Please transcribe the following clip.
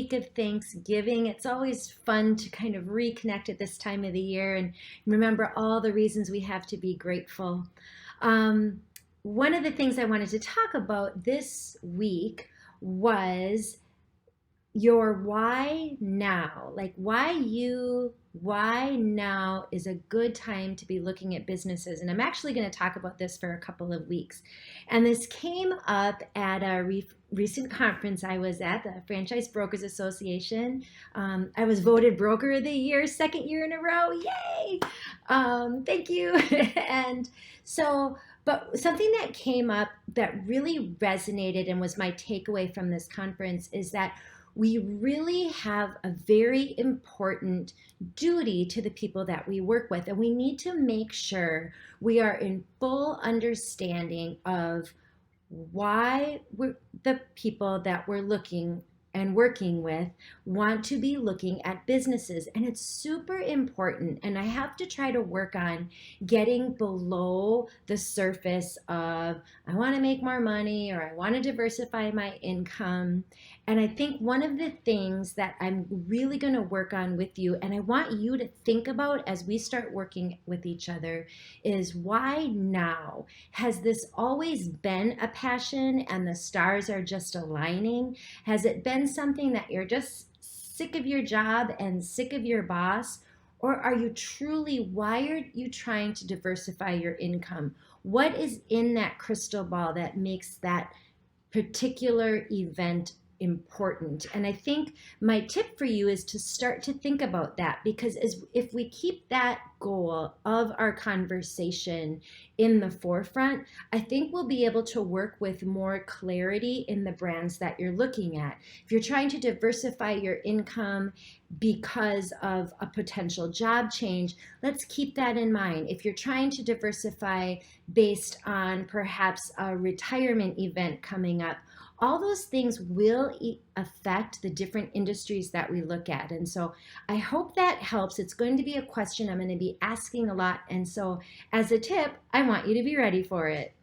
week of Thanksgiving. It's always fun to kind of reconnect at this time of the year and remember all the reasons we have to be grateful. Um, One of the things I wanted to talk about this week was your why now. Like why now is a good time to be looking at businesses. And I'm actually going to talk about this for a couple of weeks. And this came up at a recent conference I was at, the Franchise Brokers Association. I was voted Broker of the Year, second year in a row. Yay! Thank you. And so, but something that came up that really resonated and was my takeaway from this conference is that we really have a very important duty to the people that we work with, and we need to make sure we are in full understanding of why the people that we're looking and working with want to be looking at businesses. And it's super important. And I have to try to work on getting below the surface of, I want to make more money or I want to diversify my income. And I think one of the things that I'm really going to work on with you, and I want you to think about as we start working with each other, is why now? Has this always been a passion and the stars are just aligning? Has it been something that you're just sick of your job and sick of your boss? Or are you truly, why are you trying to diversify your income? What is in that crystal ball that makes that particular event important? And I think my tip for you is to start to think about that, because if we keep that goal of our conversation in the forefront, I think we'll be able to work with more clarity in the brands that you're looking at. If you're trying to diversify your income because of a potential job change, let's keep that in mind. If you're trying to diversify based on perhaps a retirement event coming up, all those things will affect the different industries that we look at. And so I hope that helps. It's going to be a question I'm going to be asking a lot. And so as a tip, I want you to be ready for it.